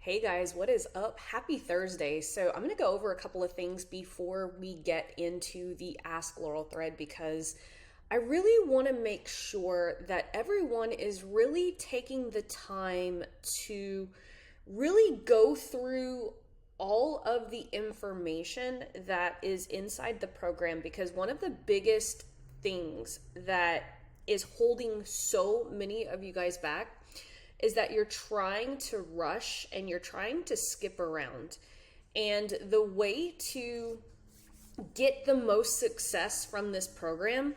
Hey guys, what is up? Happy Thursday. So I'm going to go over a couple of things before we get into the Ask Laurel thread because I really want to make sure that everyone is really taking the time to really go through all of the information that is inside the program, because one of the biggest things that is holding so many of you guys back is that you're trying to rush and you're trying to skip around. And the way to get the most success from this program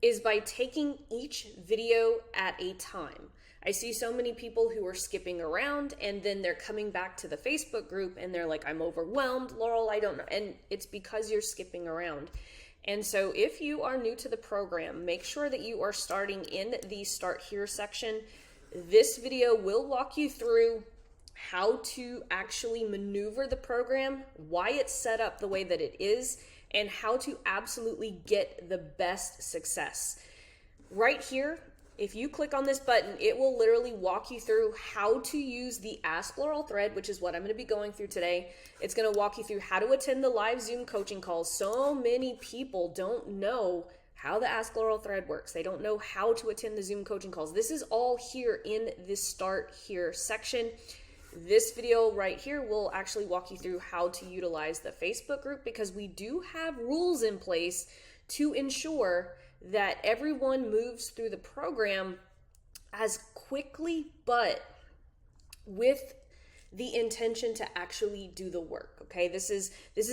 is by taking each video at a time. I see so many people who are skipping around and then they're coming back to the Facebook group and they're like, I'm overwhelmed, Laurel, I don't know. And it's because you're skipping around. And so if you are new to the program, make sure that you are starting in the Start Here section. This video will walk you through how to actually maneuver the program, why it's set up the way that it is, and how to absolutely get the best success. Right here, if you click on this button, it will literally walk you through how to use the Ask Laurel thread, which is what I'm going to be going through today. It's going to walk you through how to attend the live Zoom coaching calls. So many people don't know how the Ask Laurel thread works. They don't know how to attend the Zoom coaching calls. This is all here in this Start Here section. This video right here will actually walk you through how to utilize the Facebook group, because we do have rules in place to ensure that everyone moves through the program as quickly, but with the intention to actually do the work. Okay, this is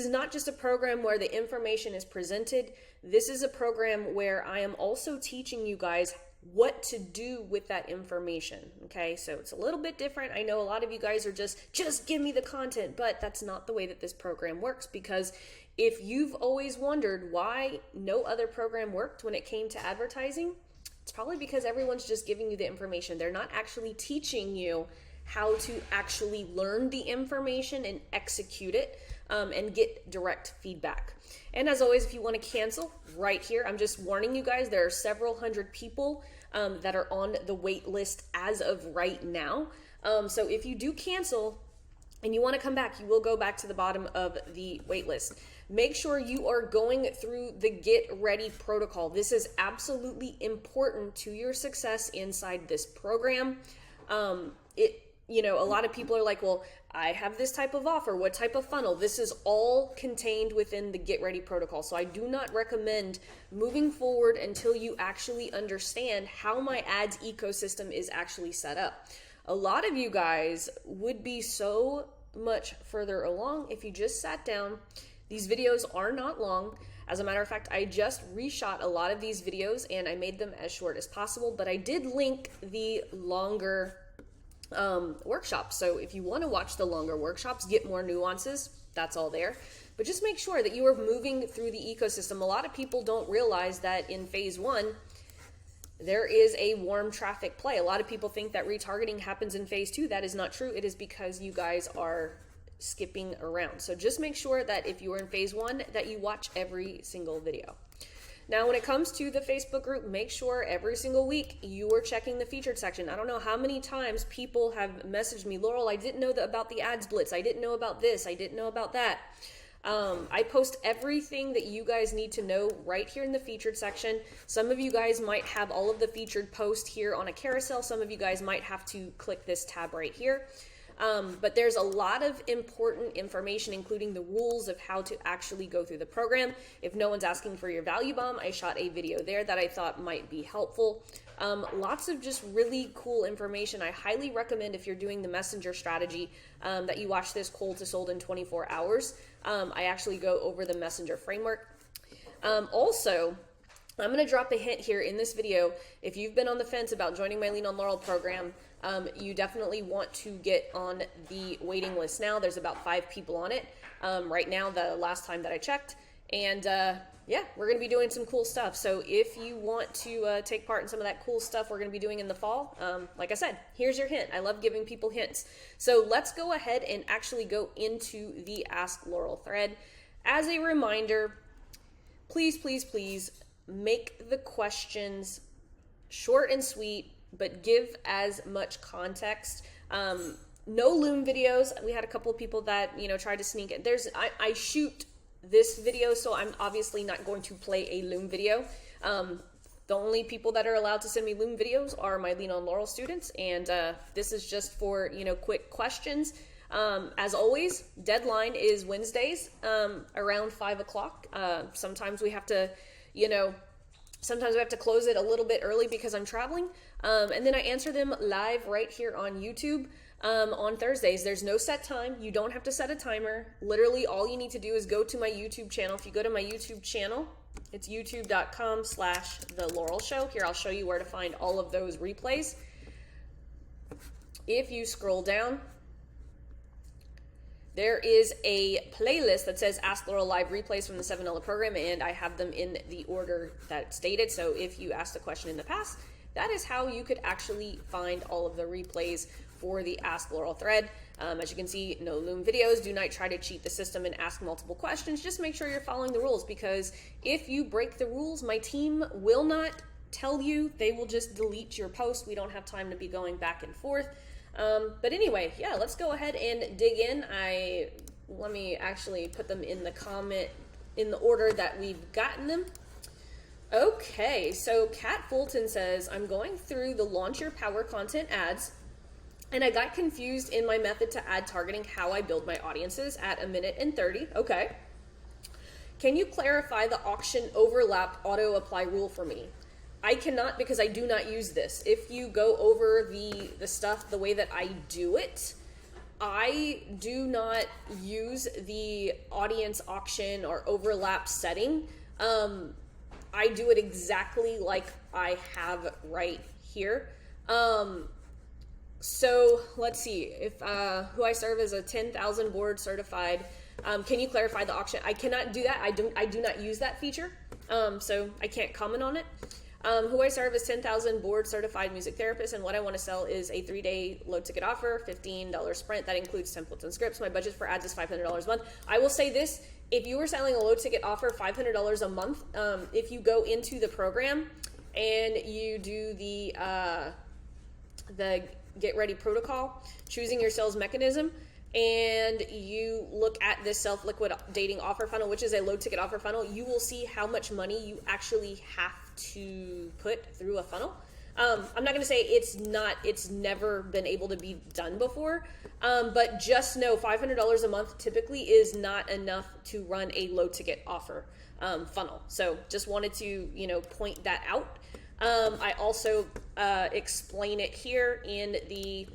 not just a program where the information is presented. This is a program where I am also teaching you guys what to do with that information. Okay, so it's a little bit different. I know a lot of you guys are just give me the content, but that's not the way that this program works, because if you've always wondered why no other program worked when it came to advertising, it's probably because everyone's just giving you the information. They're not actually teaching you how to actually learn the information and execute it and get direct feedback. And as always, if you want to cancel, right here, I'm just warning you guys, there are several hundred people that are on the wait list as of right now. So if you do cancel and you want to come back, you will go back to the bottom of the wait list. Make sure you are going through the Get Ready protocol. This is absolutely important to your success inside this program. A lot of people are like, well, I have this type of offer. What type of funnel? This is all contained within the Get Ready protocol. So I do not recommend moving forward until you actually understand how my ads ecosystem is actually set up. A lot of you guys would be so much further along if you just sat down. These videos are not long. As a matter of fact, I just reshot a lot of these videos and I made them as short as possible, but I did link the longer workshops. So if you want to watch the longer workshops, get more nuances, that's all there. But just make sure that you are moving through the ecosystem. A lot of people don't realize that in phase one, there is a warm traffic play. A lot of people think that retargeting happens in phase two. That is not true. It is because you guys are skipping around. So just make sure that if you are in phase one, that you watch every single video. Now, when it comes to the Facebook group, make sure every single week you are checking the featured section. I don't know how many times people have messaged me, Laurel, I didn't know about the ads blitz. I didn't know about this. I didn't know about that. I post everything that you guys need to know right here in the featured section. Some of you guys might have all of the featured posts here on a carousel. Some of you guys might have to click this tab right here. But there's a lot of important information, including the rules of how to actually go through the program. If no one's asking for your value bomb, I shot a video there that I thought might be helpful. Lots of just really cool information. I highly recommend, if you're doing the messenger strategy, that you watch this cold to sold in 24 hours. I actually go over the messenger framework. Also, I'm going to drop a hint here in this video. If you've been on the fence about joining my Lean on Laurel program, you definitely want to get on the waiting list now. There's about 5 people on it right now, the last time that I checked. And yeah, we're going to be doing some cool stuff. So if you want to take part in some of that cool stuff we're going to be doing in the fall, like I said, here's your hint. I love giving people hints. So let's go ahead and actually go into the Ask Laurel thread. As a reminder, please, please, please make the questions short and sweet, but give as much context. No Loom videos. We had a couple of people that, tried to sneak it. I shoot this video, so I'm obviously not going to play a Loom video. The only people that are allowed to send me Loom videos are my Lean on Laurel students, and this is just for, quick questions. As always, deadline is Wednesdays around 5 o'clock. Sometimes we have to, close it a little bit early because I'm traveling. And then I answer them live right here on YouTube on Thursdays. There's no set time. You don't have to set a timer. Literally, all you need to do is go to my YouTube channel. If you go to my YouTube channel, it's youtube.com/The Laurel Show. Here, I'll show you where to find all of those replays. If you scroll down, there is a playlist that says Ask Laurel Live Replays from the $7 program, and I have them in the order that stated. So if you asked a question in the past, that is how you could actually find all of the replays for the Ask Laurel thread. As you can see, no Loom videos. Do not try to cheat the system and ask multiple questions. Just make sure you're following the rules, because if you break the rules, my team will not tell you. They will just delete your post. We don't have time to be going back and forth. But anyway, yeah, let's go ahead and dig in. Let me actually put them in the comment in the order that we've gotten them. Okay, so Kat Fulton says, I'm going through the Launch Your Power content ads, and I got confused in my method to ad targeting how I build my audiences at 1 minute and 30. Okay. Can you clarify the auction overlap auto apply rule for me? I cannot, because I do not use this. If you go over the stuff the way that I do it, I do not use the audience auction or overlap setting. I do it exactly like I have right here. So let's see, if who I serve as a 10,000 board certified. Can you clarify the auction? I cannot do that. I do not use that feature, so I can't comment on it. Who I serve as 10,000 board certified music therapist, and what I want to sell is a 3-day low ticket offer, $15 sprint that includes templates and scripts. My budget for ads is $500 a month. I will say this: if you were selling a low ticket offer, $500 a month, if you go into the program and you do the Get Ready protocol, choosing your sales mechanism, and you look at this self-liquidating offer funnel, which is a low ticket offer funnel, you will see how much money you actually have to put through a funnel. I'm not going to say it's never been able to be done before, but just know $500 a month typically is not enough to run a low ticket offer funnel. So just wanted to, point that out. I also explain it here in the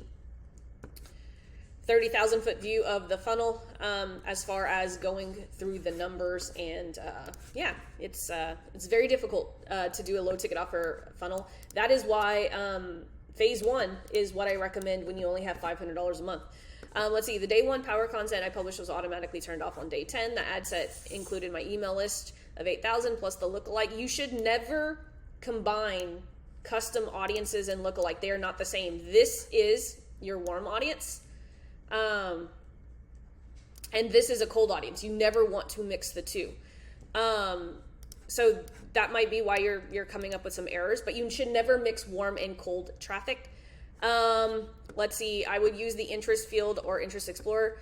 30,000 foot view of the funnel, as far as going through the numbers, and yeah, it's very difficult to do a low ticket offer funnel. That is why phase 1 is what I recommend when you only have $500 a month. Let's see, the day 1 power content I published was automatically turned off on day 10. The ad set included my email list of 8,000 plus the lookalike. You should never combine custom audiences and lookalike. They are not the same. This is your warm audience. And this is a cold audience. You never want to mix the two. So that might be why you're coming up with some errors, but you should never mix warm and cold traffic. Let's see, I would use the interest field or interest explorer.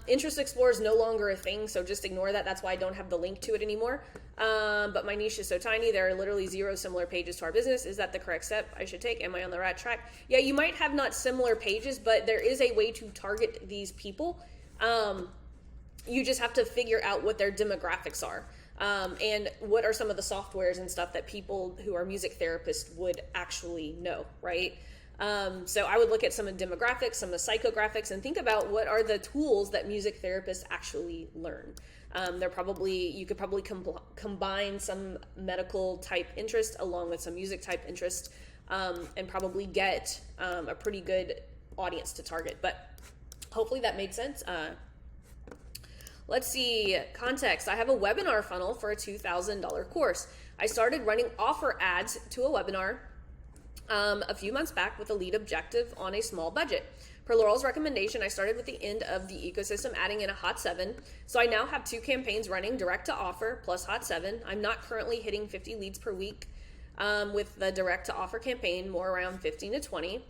Interest explorer is no longer a thing, so just ignore that. That's why I don't have the link to it anymore. But my niche is so tiny, there are literally 0 similar pages to our business. Is that the correct step I should take? Am I on the right track? Yeah, you might have not similar pages, but there is a way to target these people. You just have to figure out what their demographics are. And what are some of the softwares and stuff that people who are music therapists would actually know, right? So I would look at some of the demographics, some of the psychographics, and think about what are the tools that music therapists actually learn. You could probably combine some medical type interest along with some music type interest, and probably get a pretty good audience to target. But hopefully that made sense. Let's see, context. I have a webinar funnel for a $2,000 course. I started running offer ads to a webinar a few months back with a lead objective on a small budget. Per Laurel's recommendation, I started with the end of the ecosystem, adding in a Hot 7. So I now have 2 campaigns running, direct to offer plus Hot 7. I'm not currently hitting 50 leads per week with the direct to offer campaign, more around 15 to 20.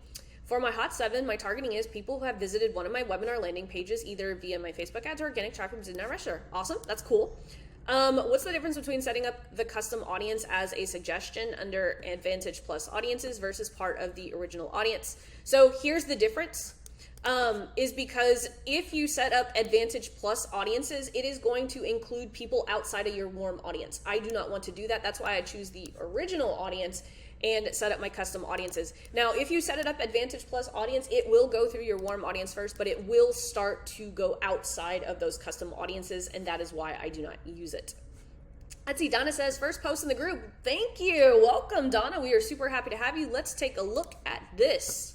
For my Hot 7, my targeting is people who have visited one of my webinar landing pages, either via my Facebook ads or organic traffic from Did Not Register. Awesome, that's cool. What's the difference between setting up the custom audience as a suggestion under Advantage Plus audiences versus part of the original audience? So here's the difference. Is because if you set up Advantage Plus audiences, it is going to include people outside of your warm audience. I do not want to do that. That's why I choose the original audience and set up my custom audiences. Now, if you set it up Advantage Plus audience, it will go through your warm audience first, but it will start to go outside of those custom audiences, and that is why I do not use it. Let's see, Donna says, first post in the group. Thank you. Welcome, Donna. We are super happy to have you. Let's take a look at this.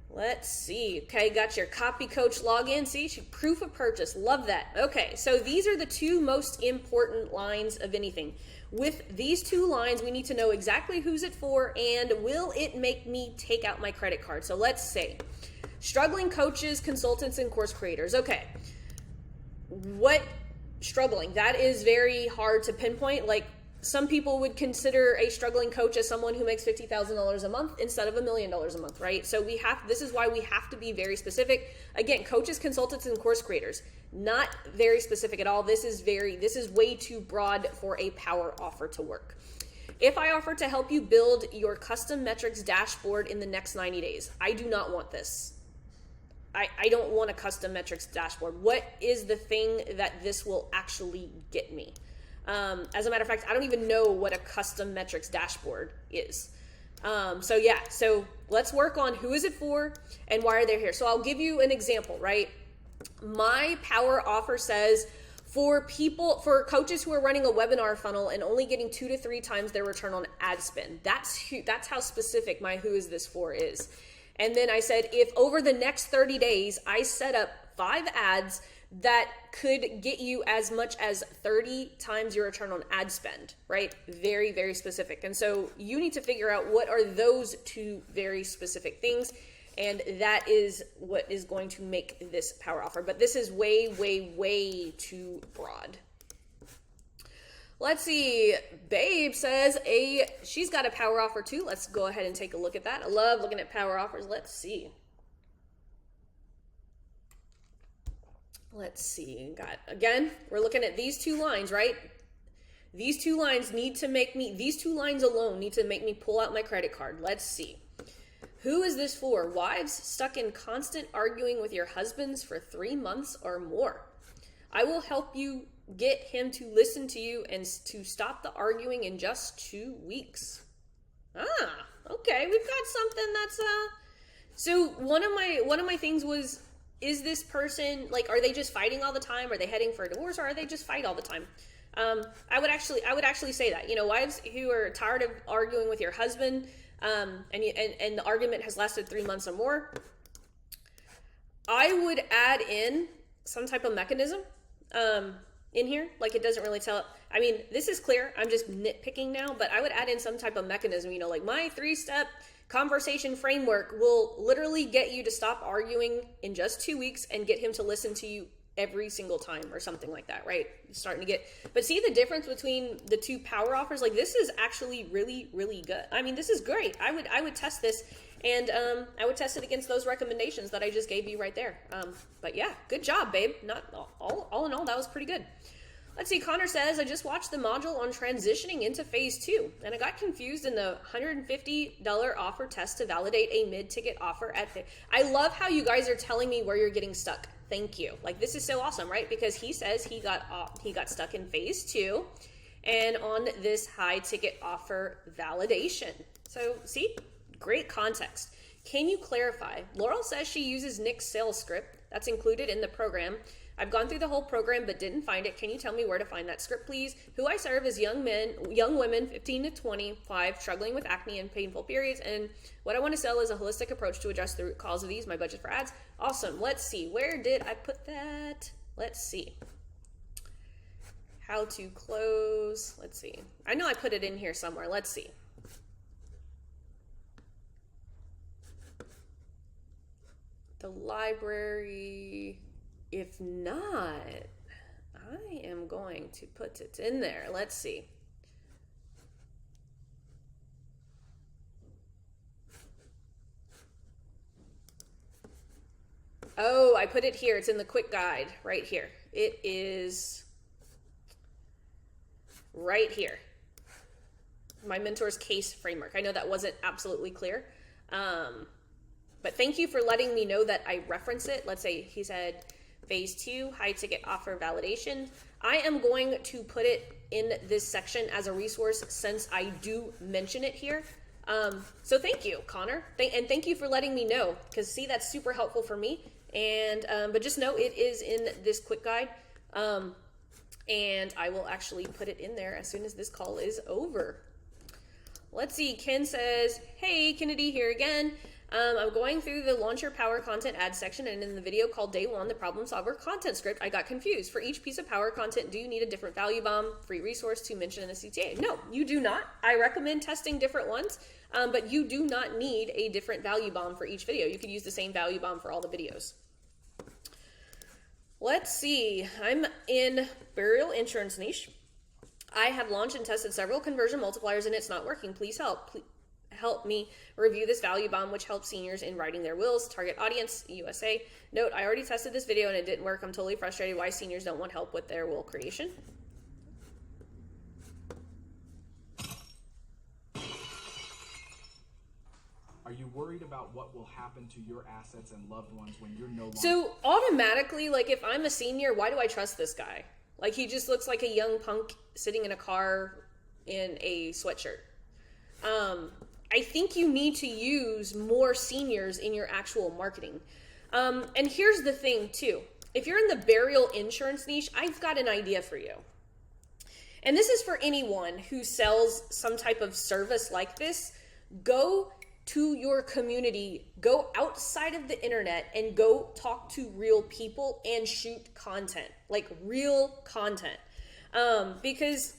Let's see. Okay, got your copy coach login. See, proof of purchase. Love that. Okay, so these are the two most important lines of anything. With these two lines, we need to know exactly who's it for and will it make me take out my credit card. So let's say struggling coaches, consultants, and course creators. Okay, what struggling? That is very hard to pinpoint. Like, some people would consider a struggling coach as someone who makes $50,000 a month instead of $1 million a month, right? So this is why we have to be very specific. Again, coaches, consultants, and course creators, not very specific at all. This is way too broad for a power offer to work. If I offer to help you build your custom metrics dashboard in the next 90 days, I do not want this. I don't want a custom metrics dashboard. What is the thing that this will actually get me? As a matter of fact, I don't even know what a custom metrics dashboard is. So let's work on who is it for and why are they here. So I'll give you an example, right? My power offer says for coaches who are running a webinar funnel and only getting 2 to 3 times their return on ad spend. That's how specific my who is this for is. And then I said, if over the next 30 days, I set up 5 ads that could get you as much as 30 times your return on ad spend, right? Very, very specific. And so you need to figure out what are those 2 very specific things. And that is what is going to make this power offer. But this is way, way, way too broad. Let's see. Babe says she's got a power offer too. Let's go ahead and take a look at that. I love looking at power offers. Let's see. Again, we're looking at these 2 lines, right? These 2 lines these 2 lines alone need to make me pull out my credit card. Let's see. Who is this for? Wives stuck in constant arguing with your husbands for 3 months or more. I will help you get him to listen to you and to stop the arguing in just 2 weeks. Okay, we've got something that's so one of my things was, is this person, like, are they just fighting all the time? Are they heading for a divorce, or are they just fight all the time? I would actually say that, wives who are tired of arguing with your husband, and the argument has lasted 3 months or more, I would add in some type of mechanism, in here. Like, it doesn't really tell, I mean, this is clear. I'm just nitpicking now, but I would add in some type of mechanism, like my 3-step conversation framework will literally get you to stop arguing in just 2 weeks and get him to listen to you every single time or something like that, right? Starting to get, but see the difference between the 2 power offers? Like, this is actually really, really good. I mean, this is great. I would test this, and I would test it against those recommendations that I just gave you right there. But yeah, good job, babe. Not all in all, that was pretty good. Let's see, Connor says, I just watched the module on transitioning into phase 2, and I got confused in the $150 offer test to validate a mid-ticket offer I love how you guys are telling me where you're getting stuck. Thank you. Like, this is so awesome, right? Because he says he got stuck in phase 2 and on this high ticket offer validation. So see, great context. Can you clarify? Laurel says she uses Nick's sales script that's included in the program. I've gone through the whole program but didn't find it. Can you tell me where to find that script, please? Who I serve is young women, 15 to 25, struggling with acne and painful periods. And what I want to sell is a holistic approach to address the root cause of these. My budget for ads. Awesome. Let's see. Where did I put that? Let's see. How to close. Let's see. I know I put it in here somewhere. Let's see. The library. If not, I am going to put it in there. Let's see. Oh, I put it here. It's in the quick guide right here. It is right here. My mentor's case framework. I know that wasn't absolutely clear. But thank you for letting me know that I reference it. Let's say he said phase 2, high ticket offer validation. I am going to put it in this section as a resource since I do mention it here. So thank you, Connor. And thank you for letting me know, because see, that's super helpful for me. And but just know it is in this quick guide. And I will actually put it in there as soon as this call is over. Let's see, Ken says, hey, Kennedy here again. I'm going through the Launch Your Power Content Ads section, and in the video called Day 1, the Problem Solver Content Script, I got confused. For each piece of power content, do you need a different value bomb, free resource to mention in a CTA? No, you do not. I recommend testing different ones, but you do not need a different value bomb for each video. You could use the same value bomb for all the videos. Let's see, I'm in burial insurance niche. I have launched and tested several conversion multipliers and it's not working. Please help. Help me review this value bomb, which helps seniors in writing their wills. Target audience, USA. Note, I already tested this video and it didn't work. I'm totally frustrated why seniors don't want help with their will creation. Are you worried about what will happen to your assets and loved ones when you're no longer... So automatically, like if I'm a senior, why do I trust this guy? Like he just looks like a young punk sitting in a car in a sweatshirt. I think you need to use more seniors in your actual marketing. And here's the thing too. If you're in the burial insurance niche, I've got an idea for you. And this is for anyone who sells some type of service like this. Go to your community, go outside of the internet and go talk to real people and shoot content, like real content. Because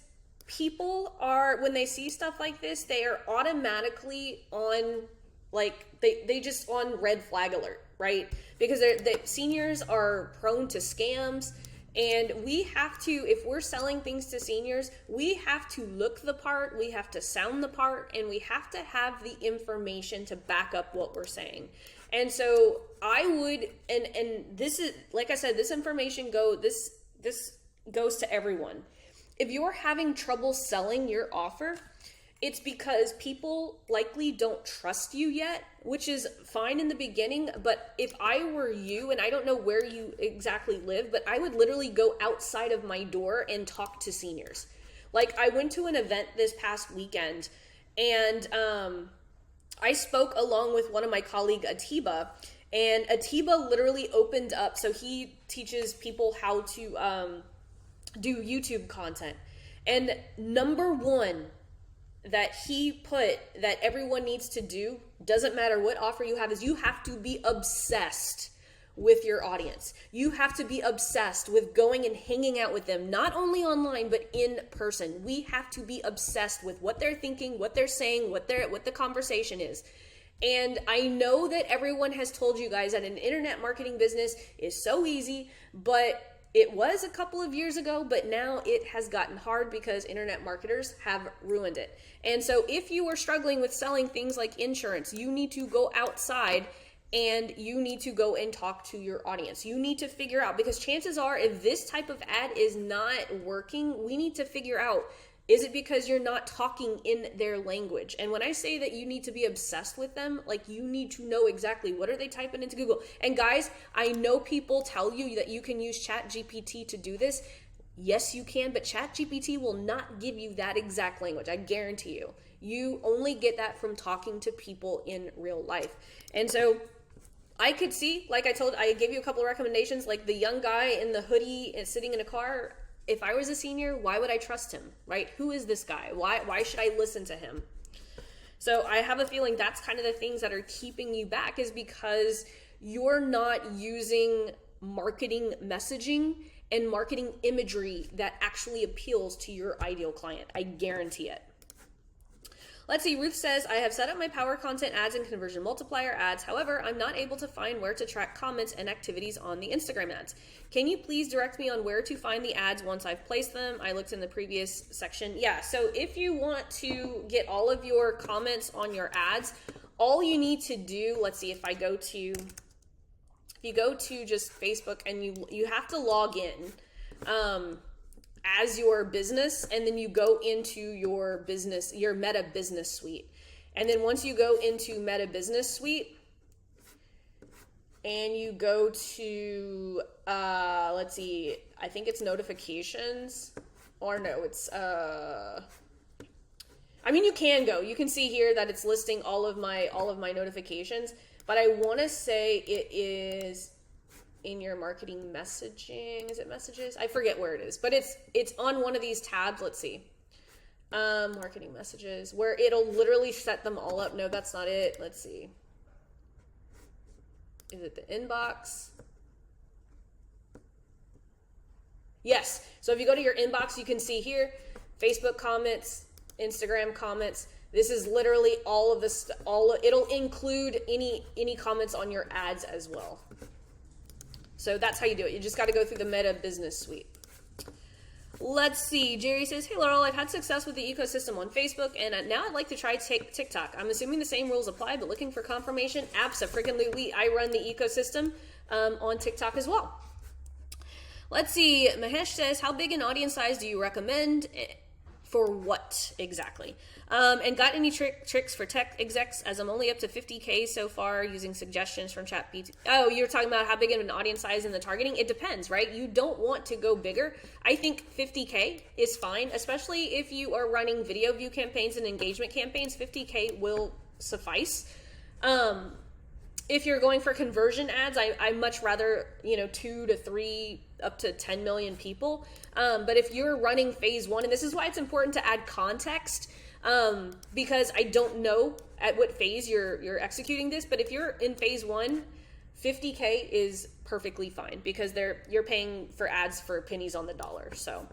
people are, when they see stuff like this, they are automatically on, like, they just on red flag alert, right? Because the seniors are prone to scams. And we have to, if we're selling things to seniors, we have to look the part, we have to sound the part, and we have to have the information to back up what we're saying. And so I would, and this is, like I said, this information this goes to everyone. If you're having trouble selling your offer, it's because people likely don't trust you yet, which is fine in the beginning. But if I were you, and I don't know where you exactly live, but I would literally go outside of my door and talk to seniors. Like I went to an event this past weekend and I spoke along with one of my colleague, Atiba, and Atiba literally opened up. So he teaches people how to do YouTube content. And number one that he put that everyone needs to do, doesn't matter what offer you have, is you have to be obsessed with your audience. You have to be obsessed with going and hanging out with them, not only online, but in person. We have to be obsessed with what they're thinking, what they're saying, what the conversation is. And I know that everyone has told you guys that an internet marketing business is so easy, but it was a couple of years ago, but now it has gotten hard because internet marketers have ruined it. And so if you are struggling with selling things like insurance, you need to go outside and you need to go and talk to your audience. You need to figure out, because chances are if this type of ad is not working, we need to figure out, is it because you're not talking in their language? And when I say that you need to be obsessed with them, like you need to know exactly what are they typing into Google. And guys, I know people tell you that you can use ChatGPT to do this. Yes, you can, but ChatGPT will not give you that exact language. I guarantee you. You only get that from talking to people in real life. And so I could see, like I gave you a couple of recommendations, like the young guy in the hoodie and sitting in a car. If I was a senior, why would I trust him, right? Who is this guy? Why should I listen to him? So I have a feeling that's kind of the things that are keeping you back, is because you're not using marketing messaging and marketing imagery that actually appeals to your ideal client. I guarantee it. Let's see, Ruth says, I have set up my power content ads and conversion multiplier ads. However, I'm not able to find where to track comments and activities on the Instagram ads. Can you please direct me on where to find the ads once I've placed them? I looked in the previous section. Yeah, so if you want to get all of your comments on your ads, all you need to do, let's see if I go to if you go to just Facebook and you have to log in as your business, and then you go into your business, your Meta Business Suite. And then once you go into Meta Business Suite and you go to, let's see, I think it's notifications, or no, it's, I mean, you can see here that it's listing all of my notifications, but I want to say it is in your marketing messaging. Is it messages? I forget where it is, but it's on one of these tabs. Let's see. Marketing messages, where it'll literally set them all up. No, that's not it. Let's see. Is it the inbox? Yes. So if you go to your inbox, you can see here, Facebook comments, Instagram comments. This is literally all of this. It'll include any comments on your ads as well. So that's how you do it. You just got to go through the Meta Business Suite. Let's see. Jerry says, hey, Laurel, I've had success with the ecosystem on Facebook, and now I'd like to try TikTok. I'm assuming the same rules apply, but looking for confirmation. Abso-freaking-lutely. I run the ecosystem on TikTok as well. Let's see. Mahesh says, how big an audience size do you recommend? For what exactly? And got any tricks for tech execs, as I'm only up to 50K so far using suggestions from ChatGPT. Oh, you're talking about how big of an audience size in the targeting? It depends, right? You don't want to go bigger. I think 50K is fine, especially if you are running video view campaigns and engagement campaigns. 50K will suffice. If you're going for conversion ads, I much rather, 2 to 3 up to 10 million people. But if you're running phase 1, and this is why it's important to add context, because I don't know at what phase you're executing this, but if you're in phase 1, 50K is perfectly fine, because you're paying for ads for pennies on the dollar. So,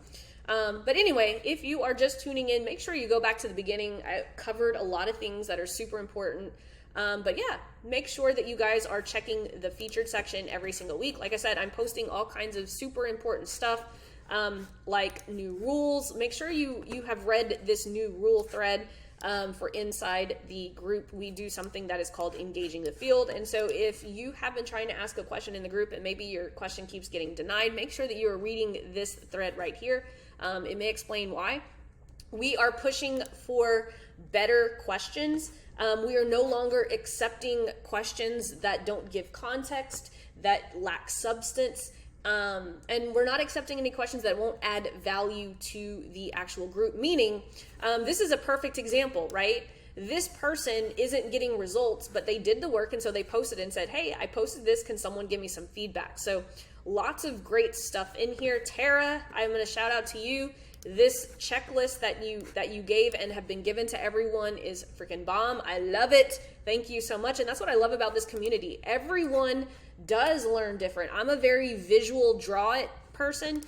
but anyway, if you are just tuning in, make sure you go back to the beginning. I covered a lot of things that are super important. But yeah, make sure that you guys are checking the featured section every single week. Like I said, I'm posting all kinds of super important stuff, like new rules. Make sure you have read this new rule thread for inside the group. We do something that is called engaging the field. And so if you have been trying to ask a question in the group and maybe your question keeps getting denied, make sure that you are reading this thread right here. It may explain why. We are pushing for better questions. We are no longer accepting questions that don't give context, that lack substance, and we're not accepting any questions that won't add value to the actual group. Meaning, this is a perfect example, right? This person isn't getting results, but they did the work, and so they posted and said, hey, I posted this, can someone give me some feedback? So lots of great stuff in here. Tara, I'm going to shout out to you. This checklist that you gave and have been given to everyone is freaking bomb. I love it. Thank you so much. And that's what I love about this community. Everyone does learn different. I'm a very visual draw it person.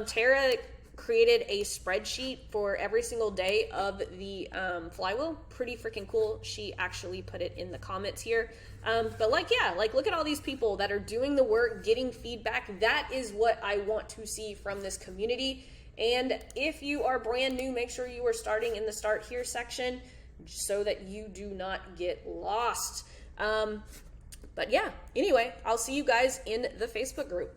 Tara created a spreadsheet for every single day of the flywheel. Pretty freaking cool. She actually put it in the comments here. But look at all these people that are doing the work, getting feedback. That is what I want to see from this community. And if you are brand new, make sure you are starting in the start here section so that you do not get lost. But yeah, anyway, I'll see you guys in the Facebook group.